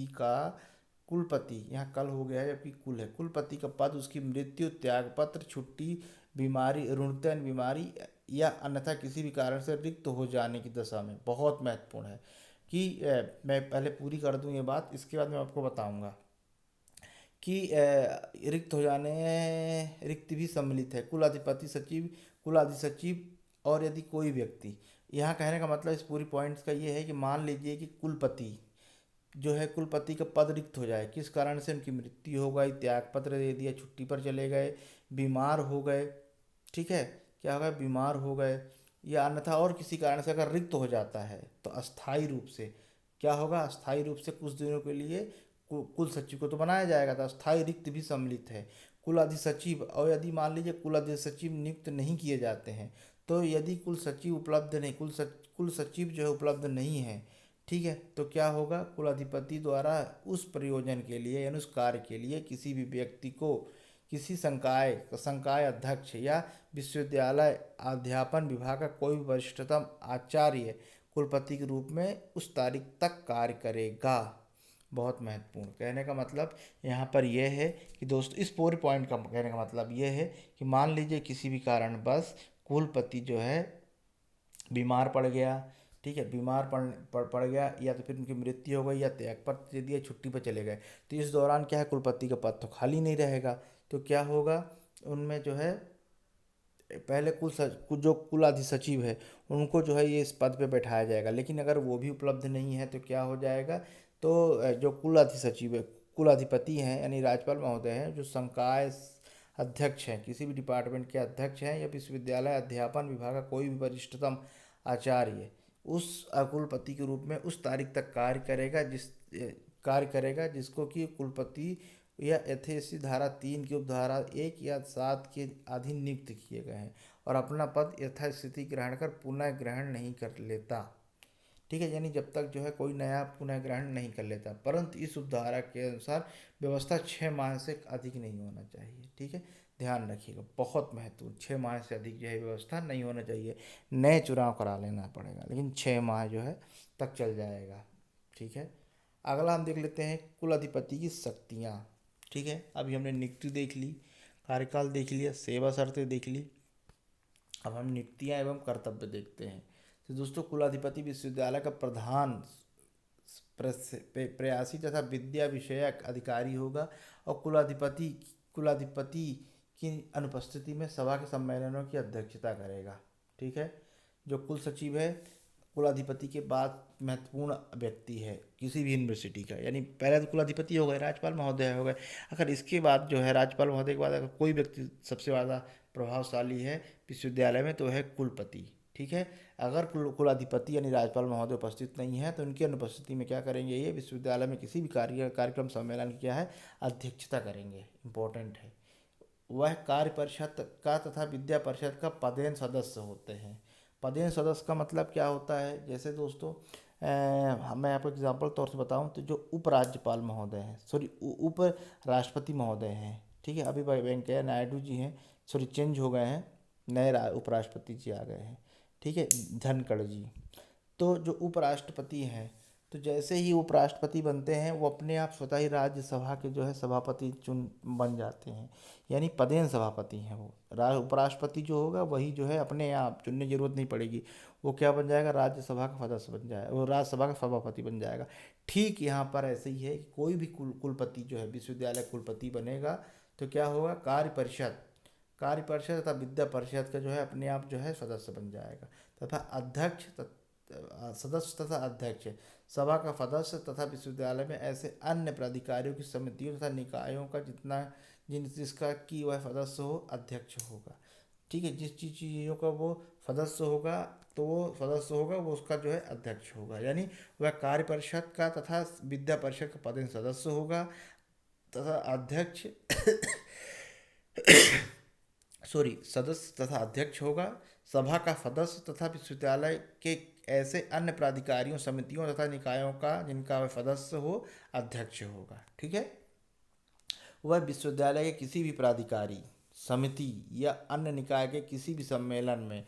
यहाँ कल हो गया है जबकि कुल है। कुलपति का पद उसकी मृत्यु, त्यागपत्र, छुट्टी, बीमारी, ऋणतन बीमारी या अन्यथा किसी भी कारण से रिक्त हो जाने की दशा में, बहुत महत्वपूर्ण है कि मैं पहले पूरी कर दूं ये बात, इसके बाद मैं आपको बताऊंगा कि रिक्त हो जाने, रिक्त भी सम्मिलित है कुलाधिपति, सचिव, कुलाधि सचिव और यदि कोई व्यक्ति। यहाँ कहने का मतलब इस पूरी पॉइंट्स का ये है कि मान लीजिए कि कुलपति जो है, कुलपति का पद रिक्त हो जाए, किस कारण से? उनकी मृत्यु हो गई, त्यागपत्र दे दिया, छुट्टी पर चले गए, बीमार हो गए। ठीक है, क्या हो गया? बीमार हो गए, या अन्यथा और किसी कारण से अगर रिक्त हो जाता है तो अस्थायी रूप से क्या होगा? अस्थायी रूप से कुछ दिनों के लिए कुल सचिव को तो बनाया जाएगा, तो अस्थायी रिक्त भी सम्मिलित है। कुल अधिसचिव, और यदि मान लीजिए कुल अधिसचिव नियुक्त नहीं किए जाते हैं, तो यदि कुल सचिव उपलब्ध नहीं, कुल सचिव जो है उपलब्ध नहीं है, ठीक है, तो क्या होगा? कुलाधिपति द्वारा उस प्रयोजन के लिए यानी उस कार्य के लिए किसी भी व्यक्ति को किसी संकाय अध्यक्ष या विश्वविद्यालय अध्यापन विभाग का कोई भी वरिष्ठतम आचार्य कुलपति के रूप में उस तारीख तक कार्य करेगा। बहुत महत्वपूर्ण। कहने का मतलब यहाँ पर यह है कि दोस्तों, इस पूरे पॉइंट का कहने का मतलब यह है कि मान लीजिए किसी भी कारण बस कुलपति जो है बीमार पड़ गया, ठीक है, बीमार पड़ गया, या तो फिर उनकी मृत्यु हो गई या त्यागपत्र दे दिया, छुट्टी पर चले गए, तो इस दौरान क्या है? कुलपति का पद तो खाली नहीं रहेगा, तो क्या होगा? उनमें जो है पहले जो कुलाधि सचिव है उनको जो है ये इस पद पे बैठाया जाएगा, लेकिन अगर वो भी उपलब्ध नहीं है तो क्या हो जाएगा? तो जो कुलाधि सचिव है, कुलाधिपति हैं यानी राज्यपाल महोदय हैं, जो संकाय अध्यक्ष हैं, किसी भी डिपार्टमेंट के अध्यक्ष हैं, या विश्वविद्यालय अध्यापन विभाग का कोई भी वरिष्ठतम आचार्य उस कुलपति के रूप में उस तारीख तक कार्य करेगा जिसको कि कुलपति या एथेसी धारा 3 की उपधारा 1 या 7 के अधीन नियुक्त किए गए हैं और अपना पद यथास्थिति ग्रहण कर पुनः ग्रहण नहीं कर लेता। ठीक है, यानी जब तक जो है कोई नया पुनः ग्रहण नहीं कर लेता, परंतु इस उपधारा के अनुसार व्यवस्था 6 माह से अधिक नहीं होना चाहिए। ठीक है, ध्यान रखिएगा, बहुत महत्वपूर्ण, 6 माह से अधिक जो है व्यवस्था नहीं होना चाहिए। नए चुनाव करा लेना पड़ेगा, लेकिन 6 माह जो है तक चल जाएगा। ठीक है, अगला हम देख लेते हैं कुल अधिपति की शक्तियाँ। ठीक है, अभी हमने नियुक्ति देख ली, कार्यकाल देख लिया, सेवा शर्तें देख ली। अब हम नियुक्तियां एवं कर्तव्य देखते हैं। तो दोस्तों, कुलाधिपति विश्वविद्यालय का प्रधान प्रयासी तथा विद्या विषयक अधिकारी होगा, और कुलाधिपति की अनुपस्थिति में सभा के सम्मेलनों की अध्यक्षता करेगा। ठीक है। जो कुल सचिव है, कुलाधिपति के बाद महत्वपूर्ण व्यक्ति है किसी भी यूनिवर्सिटी का, यानी पहले तो कुलाधिपति हो गए, राज्यपाल महोदय हो गए। अगर इसके बाद जो है राज्यपाल महोदय के बाद अगर कोई व्यक्ति सबसे ज़्यादा प्रभावशाली है विश्वविद्यालय में, तो है कुलपति। ठीक है। अगर कुलाधिपति यानी राज्यपाल महोदय उपस्थित नहीं है, तो उनकी अनुपस्थिति में क्या करेंगे, ये विश्वविद्यालय में किसी भी कार्यक्रम सम्मेलन की क्या है, अध्यक्षता करेंगे। इम्पोर्टेंट है। वह कार्य परिषद का तथा विद्या परिषद का पदेन सदस्य होते हैं। पदेन सदस्य का मतलब क्या होता है, जैसे दोस्तों मैं आपको एग्जाम्पल तौर से बताऊं, तो जो उपराज्यपाल महोदय हैं, सॉरी उप राष्ट्रपति महोदय हैं, ठीक है, अभी भाई वेंकैया नायडू जी हैं, सॉरी चेंज हो गए हैं, नए उपराष्ट्रपति जी आ गए हैं। ठीक है, धनखड़ जी। तो जो उपराष्ट्रपति हैं, तो जैसे ही उपराष्ट्रपति बनते हैं, वो अपने आप स्वतः ही राज्यसभा के जो है सभापति बन जाते हैं, यानी पदेन सभापति हैं वो। उपराष्ट्रपति जो होगा वही जो है अपने आप चुनने की जरूरत नहीं पड़ेगी, वो क्या बन जाएगा, राज्यसभा का सदस्य बन जाएगा, वो राज्यसभा का सभापति बन जाएगा। ठीक यहाँ पर ऐसे ही है कि कोई भी कुलपति जो है विश्वविद्यालय कुलपति बनेगा, तो क्या होगा, कार्य परिषद तथा विद्या परिषद का जो है अपने आप जो है सदस्य बन जाएगा, तथा सदस्य तथा अध्यक्ष, सभा का सदस्य तथा विश्वविद्यालय में ऐसे अन्य प्राधिकारियों की समितियों तथा निकायों का जिसका कि वह सदस्य हो, अध्यक्ष होगा। ठीक है। जिस चीज़ों का वो सदस्य होगा, तो वो उसका जो है अध्यक्ष होगा, यानी वह कार्य परिषद का तथा विद्या परिषद का पदेन सदस्य होगा, तथा अध्यक्ष सदस्य तथा अध्यक्ष होगा, सभा का सदस्य तथा विश्वविद्यालय के ऐसे अन्य प्राधिकारियों, समितियों तथा निकायों का जिनका वह सदस्य हो, अध्यक्ष होगा। ठीक है। वह विश्वविद्यालय के किसी भी प्राधिकारी, समिति या अन्य निकाय के किसी भी सम्मेलन में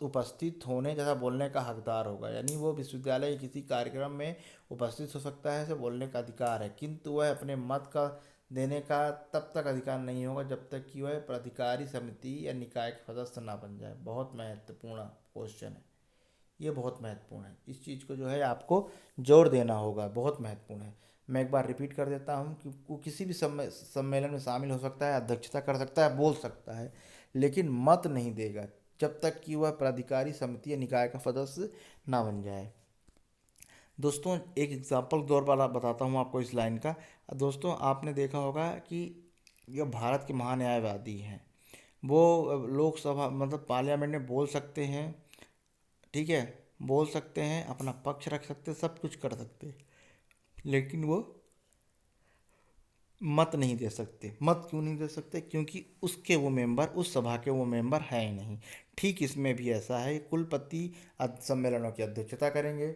उपस्थित होने तथा बोलने का हकदार होगा, यानी वो विश्वविद्यालय के किसी कार्यक्रम में उपस्थित हो सकता है, उसे बोलने का अधिकार है, किंतु वह अपने मत का देने का तब तक अधिकार नहीं होगा जब तक कि वह प्राधिकारी, समिति या निकाय का सदस्य ना बन जाए। बहुत महत्वपूर्ण क्वेश्चन है ये, बहुत महत्वपूर्ण है। इस चीज़ को जो है आपको जोर देना होगा, बहुत महत्वपूर्ण है। मैं एक बार रिपीट कर देता हूँ कि वो किसी भी सम्मेलन में शामिल हो सकता है, अध्यक्षता कर सकता है, बोल सकता है, लेकिन मत नहीं देगा जब तक कि वह प्राधिकारी, समिति या निकाय का सदस्य ना बन जाए। दोस्तों, एक एग्जाम्पल दौर वाला बताता हूँ आपको इस लाइन का। दोस्तों, आपने देखा होगा कि जो भारत के महान्यायवादी हैं, वो लोकसभा मतलब पार्लियामेंट में बोल सकते हैं, ठीक है, बोल सकते हैं, अपना पक्ष रख सकते हैं, सब कुछ कर सकते हैं, लेकिन वो मत नहीं दे सकते। मत क्यों नहीं दे सकते? क्योंकि उसके वो मेंबर, उस सभा के वो मेंबर हैं ही नहीं। ठीक इसमें भी ऐसा है, कुलपति सम्मेलनों की अध्यक्षता करेंगे,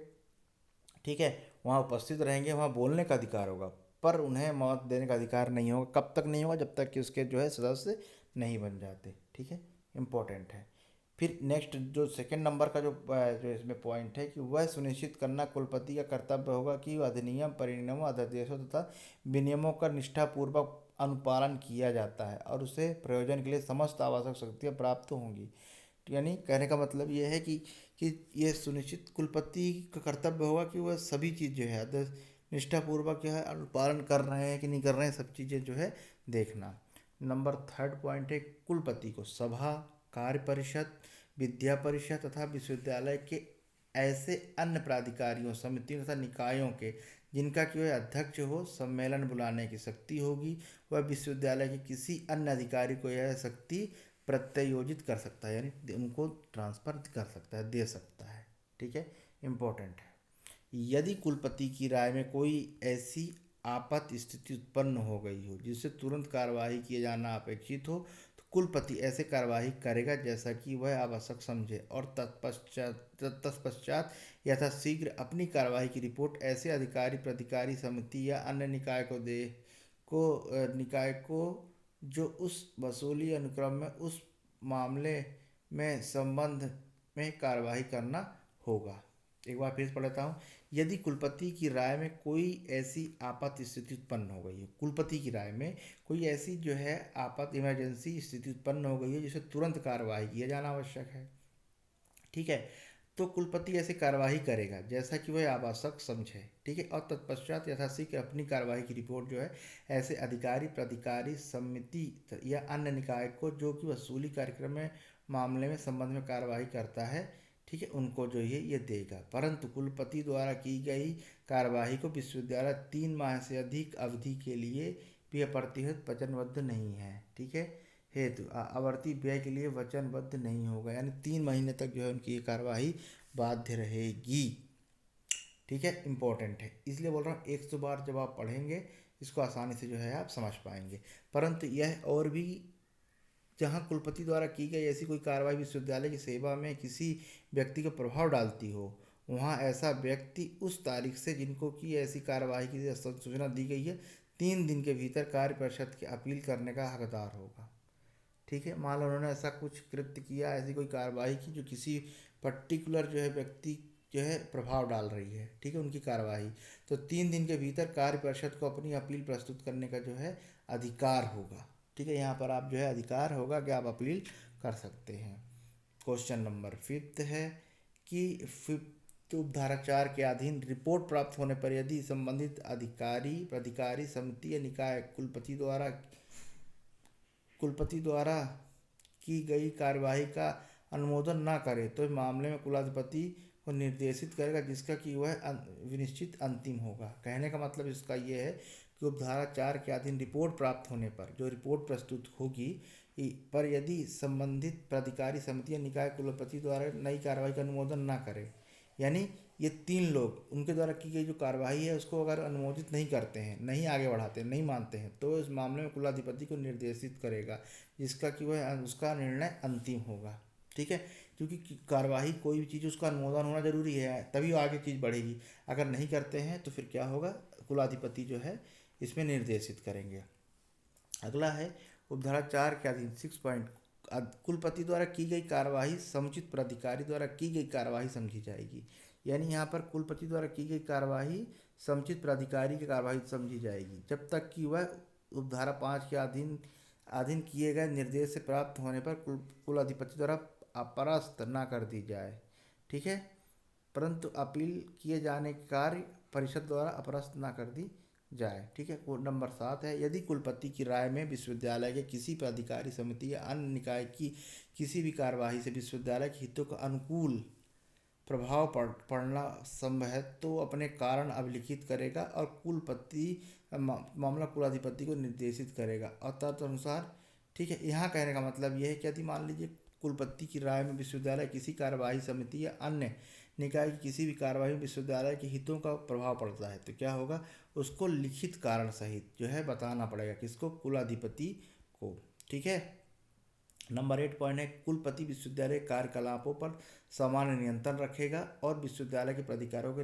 ठीक है, वहाँ उपस्थित रहेंगे, वहाँ बोलने का अधिकार होगा, पर उन्हें मत देने का अधिकार नहीं होगा। कब तक नहीं होगा? जब तक कि उसके जो है सदस्य नहीं बन जाते। ठीक है, इम्पोर्टेंट है। फिर नेक्स्ट जो सेकंड नंबर का जो इसमें पॉइंट है कि वह सुनिश्चित करना कुलपति का कर्तव्य होगा कि अधिनियम, परिनियमों, अध्यादेशों तथा विनियमों का निष्ठापूर्वक अनुपालन किया जाता है और उसे प्रयोजन के लिए समस्त आवश्यक शक्तियाँ प्राप्त होंगी। यानी कहने का मतलब ये है कि ये सुनिश्चित कुलपति का कर्तव्य होगा कि वह सभी चीज़ जो है निष्ठापूर्वक जो है अनुपालन कर रहे हैं कि नहीं कर रहे हैं, सब चीज़ें जो है देखना। नंबर थर्ड पॉइंट है, कुलपति को सभा, कार्य परिषद, विद्या परिषद तथा विश्वविद्यालय के ऐसे अन्य प्राधिकारियों, समितियों तथा निकायों के जिनका कि वह अध्यक्ष हो, सम्मेलन बुलाने की शक्ति होगी। वह विश्वविद्यालय के किसी अन्य अधिकारी को यह शक्ति प्रत्यायोजित कर सकता है, यानी उनको ट्रांसफर कर सकता है, दे सकता है। ठीक है, इम्पोर्टेंट है। यदि कुलपति की राय में कोई ऐसी आपात स्थिति उत्पन्न हो गई हो जिससे तुरंत कार्यवाही किया जाना अपेक्षित हो, तो कुलपति ऐसे कार्यवाही करेगा जैसा कि वह आवश्यक समझे और तत्पश्चात यथाशीघ्र अपनी कार्यवाही की रिपोर्ट ऐसे अधिकारी, प्राधिकारी, समिति या अन्य निकाय को जो उस वसूली अनुक्रम में उस मामले में संबंध में कार्यवाही करना होगा। एक बार फिर से पढ़ लेता हूँ। यदि कुलपति की राय में कोई ऐसी आपात स्थिति उत्पन्न हो गई है, कुलपति की राय में कोई ऐसी जो है आपात इमरजेंसी स्थिति उत्पन्न हो गई है जिसे तुरंत कार्रवाई किया जाना आवश्यक है, ठीक है, तो कुलपति ऐसी कार्यवाही करेगा जैसा कि वह आवश्यक समझे, ठीक है, और तत्पश्चात यथाशीघ्र अपनी कार्यवाही की रिपोर्ट जो है ऐसे अधिकारी, प्राधिकारी, समिति या अन्य निकाय को जो कि वसूली कार्यक्रम में मामले में संबंध में कार्यवाही करता है, ठीक है, उनको जो है ये देगा। परंतु कुलपति द्वारा की गई कार्यवाही को विश्वविद्यालय 3 माह से अधिक अवधि के लिए भी प्रतिहत वचनबद्ध नहीं है, ठीक है, हेतु आवर्ती व्यय के लिए वचनबद्ध नहीं होगा, यानी 3 महीने तक जो है उनकी ये कार्यवाही बाध्य रहेगी, ठीक है, इम्पोर्टेंट है, इसलिए बोल रहा हूँ 100 बार जब आप पढ़ेंगे इसको आसानी से जो है आप समझ पाएंगे। परंतु यह और भी, जहाँ कुलपति द्वारा की गई ऐसी कोई कार्रवाई विश्वविद्यालय की सेवा में किसी व्यक्ति को प्रभाव डालती हो, वहाँ ऐसा व्यक्ति उस तारीख से जिनको की ऐसी कार्यवाही की सूचना दी गई है 3 दिन के भीतर कार्य परिषद की अपील करने का हकदार होगा, ठीक है। मान लो उन्होंने ऐसा कुछ कृत्य किया, ऐसी कोई कार्रवाई की जो किसी पर्टिकुलर जो है व्यक्ति जो है प्रभाव डाल रही है, ठीक है, उनकी कार्यवाही, तो 3 दिन के भीतर कार्य परिषद को अपनी अपील प्रस्तुत करने का जो है अधिकार होगा, ठीक है। यहाँ पर आप जो है अधिकार होगा कि आप अपील कर सकते हैं। क्वेश्चन नंबर 5 है कि 5 उपधारा 4 के अधीन रिपोर्ट प्राप्त होने पर यदि संबंधित अधिकारी, प्राधिकारी, समिति या निकाय कुलपति द्वारा की गई कार्यवाही का अनुमोदन न करे तो इस मामले में कुलाधिपति को निर्देशित करेगा जिसका कि वह विनिश्चित अंतिम होगा। कहने का मतलब इसका ये है कि उपधारा 4 के अधीन रिपोर्ट प्राप्त होने पर जो रिपोर्ट प्रस्तुत होगी पर यदि संबंधित प्राधिकारी, समिति या निकाय कुलपति द्वारा नई कार्रवाई का अनुमोदन न करे, यानी ये 3 लोग उनके द्वारा की गई जो कार्यवाही है उसको अगर अनुमोदित नहीं करते हैं, नहीं आगे बढ़ाते, नहीं मानते हैं, तो इस मामले में कुलाधिपति को निर्देशित करेगा जिसका कि वह उसका निर्णय अंतिम होगा, ठीक है। क्योंकि कार्यवाही कोई भी चीज़ उसका अनुमोदन होना जरूरी है तभी आगे चीज़ बढ़ेगी, अगर नहीं करते हैं तो फिर क्या होगा, कुलाधिपति जो है इसमें निर्देशित करेंगे। अगला है उपधारा 4 के अधीन 6 पॉइंट, कुलपति द्वारा की गई कार्यवाही समुचित प्राधिकारी द्वारा की गई कार्यवाही समझी जाएगी, यानी यहाँ पर कुलपति द्वारा की गई कार्यवाही समुचित प्राधिकारी की कार्यवाही समझी जाएगी जब तक कि वह उपधारा 5 के अधीन किए गए निर्देश से प्राप्त होने पर कुलाधिपति द्वारा अपरास्त न कर दी जाए, ठीक है, परंतु अपील किए जाने के कार्य परिषद द्वारा अपरास्त न कर दी जाए, ठीक है। नंबर 7 है यदि कुलपति की राय में विश्वविद्यालय के किसी प्राधिकारी, समिति या अन्य निकाय की किसी भी कार्यवाही से विश्वविद्यालय के हितों का अनुकूल प्रभाव पड़ना संभव है तो अपने कारण अभिलिखित करेगा और कुलपति मामला कुलाधिपति को निर्देशित करेगा और तदनुसार, ठीक है। यहाँ कहने का मतलब यह है कि यदि मान लीजिए कुलपति की राय में विश्वविद्यालय किसी कार्यवाही, समिति या अन्य निकाय की किसी भी कार्यवाही में विश्वविद्यालय के हितों का प्रभाव पड़ता है तो क्या होगा, उसको लिखित कारण सहित जो है बताना पड़ेगा, किसको, कुलाधिपति को, ठीक है। नंबर 8 पॉइंट है कुलपति विश्वविद्यालय कार्यकलापों पर सामान्य नियंत्रण रखेगा और विश्वविद्यालय के प्राधिकारों के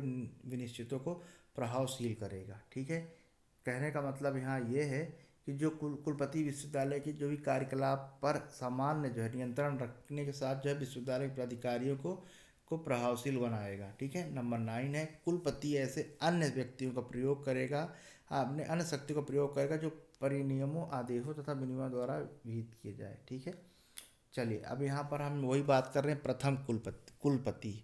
विनिश्चितों को प्रभावशील करेगा, ठीक है। कहने का मतलब यहाँ ये है कि जो कुलपति विश्वविद्यालय के जो भी कार्यकलाप पर सामान्य जो है नियंत्रण रखने के साथ जो है विश्वविद्यालय के प्राधिकारियों को प्रभावशील बनाएगा, ठीक है। नंबर 9 है कुलपति ऐसे अन्य व्यक्तियों का प्रयोग करेगा, अपने अन्य शक्ति का प्रयोग करेगा जो परिनियमों, आदेशों तथा विनियमों द्वारा विहित किए जाए, ठीक है। चलिए अब यहाँ पर हम वही बात कर रहे हैं प्रथम कुलपति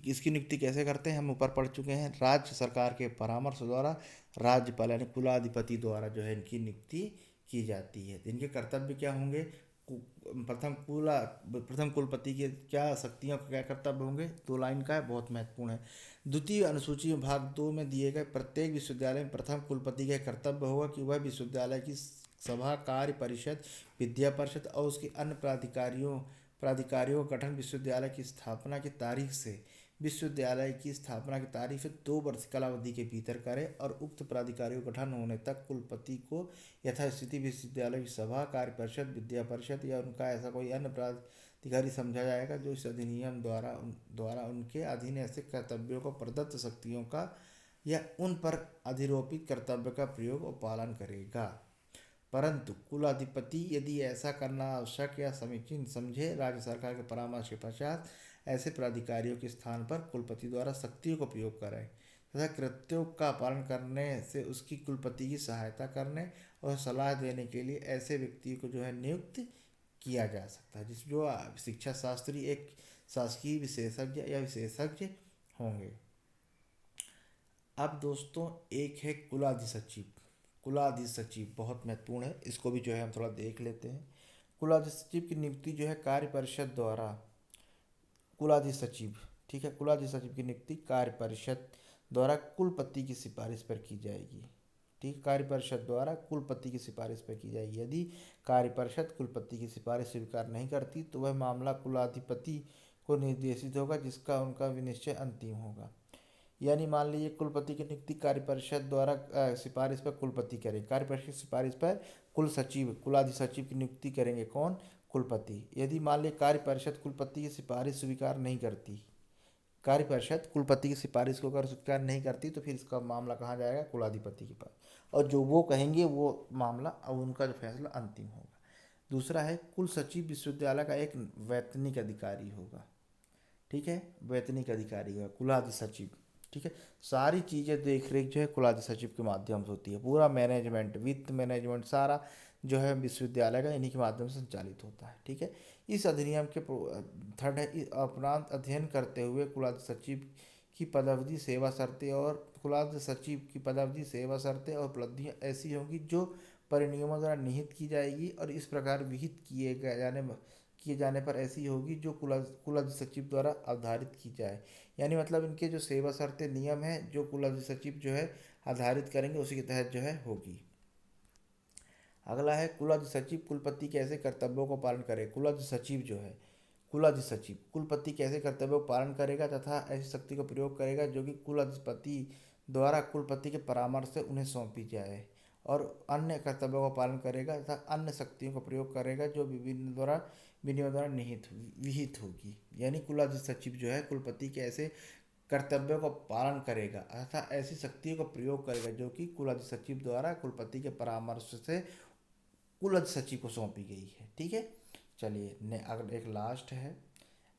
इसकी नियुक्ति कैसे करते हैं, हम ऊपर पढ़ चुके हैं। राज्य सरकार के परामर्श द्वारा राज्यपाल यानी कुलाधिपति द्वारा जो है इनकी नियुक्ति की जाती है। इनके कर्तव्य क्या होंगे, प्रथम कुलपति के क्या शक्तियाँ, क्या कर्तव्य होंगे, 2 लाइन का है, बहुत महत्वपूर्ण है। द्वितीय अनुसूची में भाग 2 में दिए गए प्रत्येक विश्वविद्यालय में प्रथम कुलपति का कर्तव्य होगा कि वह विश्वविद्यालय की सभा, कार्य परिषद, विद्या परिषद और उसके अन्य प्राधिकारियों का गठन विश्वविद्यालय की स्थापना की तारीख से विश्वविद्यालय की स्थापना की तारीख से 2 वर्ष कालावधि के भीतर करे और उक्त प्राधिकारियों का गठन होने तक कुलपति को यथास्थिति विश्वविद्यालय की सभा, कार्य परिषद, विद्या परिषद या उनका ऐसा कोई अन्य प्राधिकारी समझा जाएगा जो इस अधिनियम द्वारा उनके अधीन ऐसे कर्तव्यों को प्रदत्त शक्तियों का या उन पर अधिरोपित कर्तव्य का प्रयोग और पालन करेगा। परंतु कुलाधिपति यदि ऐसा करना आवश्यक या समीचीन समझे राज्य सरकार के परामर्श के पश्चात ऐसे प्राधिकारियों के स्थान पर कुलपति द्वारा शक्तियों का उपयोग करें तथा कृत्यों का पालन करने से उसकी कुलपति की सहायता करने और सलाह देने के लिए ऐसे व्यक्ति को जो है नियुक्त किया जा सकता है, जिस जो शिक्षा शास्त्री एक शासकीय विशेषज्ञ या विशेषज्ञ होंगे। अब दोस्तों एक है कुलाधि सचिव। कुलाधि सचिव बहुत महत्वपूर्ण है, इसको भी जो है हम थोड़ा देख लेते हैं। कुलाधि सचिव की नियुक्ति जो है कार्य परिषद द्वारा, कुलाधि सचिव, ठीक है, कुलाधि सचिव की नियुक्ति कार्य परिषद द्वारा कुलपति की सिफारिश पर की जाएगी। ठीक, कार्य परिषद द्वारा कुलपति की सिफारिश पर की जाएगी। यदि कार्य परिषद कुलपति की सिफारिश स्वीकार नहीं करती तो वह मामला कुलाधिपति को निर्देशित होगा, जिसका उनका विनिश्चय अंतिम होगा। यानी मान लीजिए कुलपति की नियुक्ति कार्य परिषद द्वारा सिफारिश पर कुलपति करेंगे, कार्य परिषद की सिफारिश पर कुल सचिव, कुलाधि सचिव की नियुक्ति करेंगे कौन? कुलपति। यदि मान लीजिए कार्य परिषद कुलपति की सिफारिश स्वीकार नहीं करती, कार्य परिषद कुलपति की सिफारिश को अगर स्वीकार नहीं करती तो फिर इसका मामला कहाँ जाएगा? कुलाधिपति के पास, और जो वो कहेंगे वो मामला, अब उनका जो फैसला अंतिम होगा। दूसरा है कुल सचिव विश्वविद्यालय का एक वैतनिक अधिकारी होगा। ठीक है, वैतनिक अधिकारी होगा कुलाधि सचिव। ठीक है, सारी चीज़ें देख रेख जो है कुलाधि सचिव के माध्यम से होती है। पूरा मैनेजमेंट, वित्त मैनेजमेंट सारा जो है विश्वविद्यालय का इन्हीं के माध्यम से संचालित होता है। ठीक है, इस अधिनियम के थर्ड है उपरांत अध्ययन करते हुए कुलाधि सचिव की पदावधि, सेवा शर्तें और कुलाधि सचिव की पदावधि, सेवा शर्तें और उपलब्धियां ऐसी होंगी जो परिनियमों द्वारा निहित की जाएगी और इस प्रकार विहित किए जाने पर ऐसी होगी जो कुलाधि सचिव द्वारा अवधारित की जाए। यानी मतलब इनके जो सेवा शर्तें नियम हैं जो कुलाधि सचिव जो है आधारित करेंगे उसी के तहत जो है होगी। अगला है कुलाधि सचिव कुलपति कैसे कर्तव्यों को पालन करे। कुलाधि सचिव जो है, कुलाधि सचिव कुलपति कैसे कर्तव्यों का पालन करेगा तथा ऐसी शक्ति का प्रयोग करेगा जो कि कुलाधिपति द्वारा कुलपति के परामर्श से उन्हें सौंपी जाए, और अन्य कर्तव्यों का पालन करेगा तथा अन्य शक्तियों का प्रयोग करेगा जो विनियम द्वारा निहित विहित होगी। यानी कुलाधि सचिव जो है कुलपति के ऐसे कर्तव्यों का पालन करेगा तथा ऐसी शक्तियों का प्रयोग करेगा जो कि कुलाधि सचिव द्वारा कुलपति के परामर्श से कुलाधि सचिव को सौंपी गई है। ठीक है, चलिए अगला एक लास्ट है।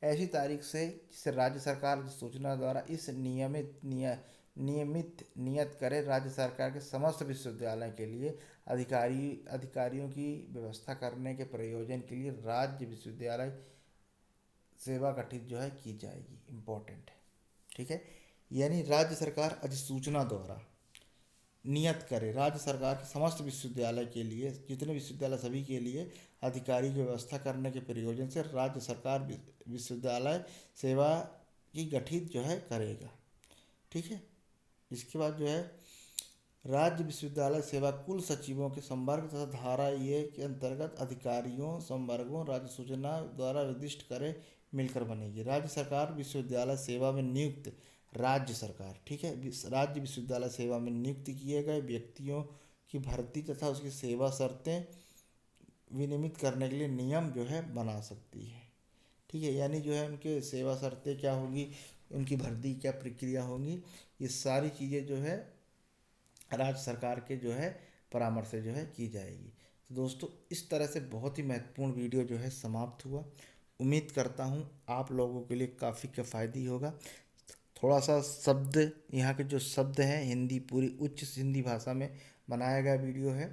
ऐसी तारीख से जिसे राज्य सरकार सूचना द्वारा इस नियत करे राज्य सरकार के समस्त विश्वविद्यालय के लिए अधिकारियों की व्यवस्था करने के प्रयोजन के लिए राज्य विश्वविद्यालय सेवा गठित जो है की जाएगी। इम्पोर्टेंट है। ठीक है, यानी राज्य सरकार अधिसूचना द्वारा नियत करे राज्य सरकार के समस्त विश्वविद्यालय के लिए, जितने विश्वविद्यालय सभी के लिए अधिकारी की व्यवस्था करने के प्रयोजन से राज्य सरकार विश्वविद्यालय सेवा की गठित जो है करेगा। ठीक है, इसके बाद जो है राज्य विश्वविद्यालय सेवा कुल सचिवों के संवर्ग तथा धारा ये के अंतर्गत अधिकारियों संवर्गों राज्य सूचना द्वारा निर्दिष्ट करे मिलकर बनेगी। राज्य सरकार विश्वविद्यालय सेवा में नियुक्त राज्य सरकार, ठीक है, राज्य विश्वविद्यालय सेवा में नियुक्त किए गए व्यक्तियों की भर्ती तथा उसकी सेवा शर्तें विनियमित करने के लिए नियम जो है बना सकती है। ठीक है, यानी जो है उनके सेवा शर्तें क्या होगी, उनकी भर्ती क्या प्रक्रिया होगी, ये सारी चीज़ें जो है राज्य सरकार के जो है परामर्श से जो है की जाएगी। तो दोस्तों इस तरह से बहुत ही महत्वपूर्ण वीडियो जो है समाप्त हुआ। उम्मीद करता हूँ आप लोगों के लिए काफ़ी किफ़ायती होगा। थोड़ा सा शब्द, यहाँ के जो शब्द हैं हिंदी पूरी उच्च हिंदी भाषा में बनाया गया वीडियो है,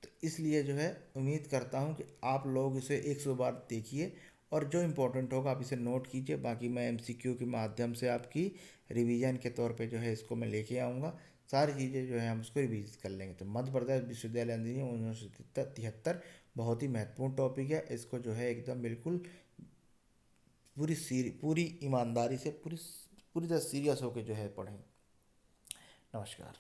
तो इसलिए जो है उम्मीद करता हूँ कि आप लोग इसे 100 बार देखिए और जो इम्पोर्टेंट होगा आप इसे नोट कीजिए। बाकी मैं MCQ के माध्यम से आपकी रिवीजन के तौर पे जो है इसको मैं लेके आऊँगा। सारी चीज़ें जो है हम उसको रिवीज कर लेंगे। तो मध्य प्रदेश विश्वविद्यालय अधिनियम 1973 बहुत ही महत्वपूर्ण टॉपिक है। इसको जो है एकदम बिल्कुल पूरी ईमानदारी से पूरी तरह सीरियस होकर जो है पढ़ें। नमस्कार।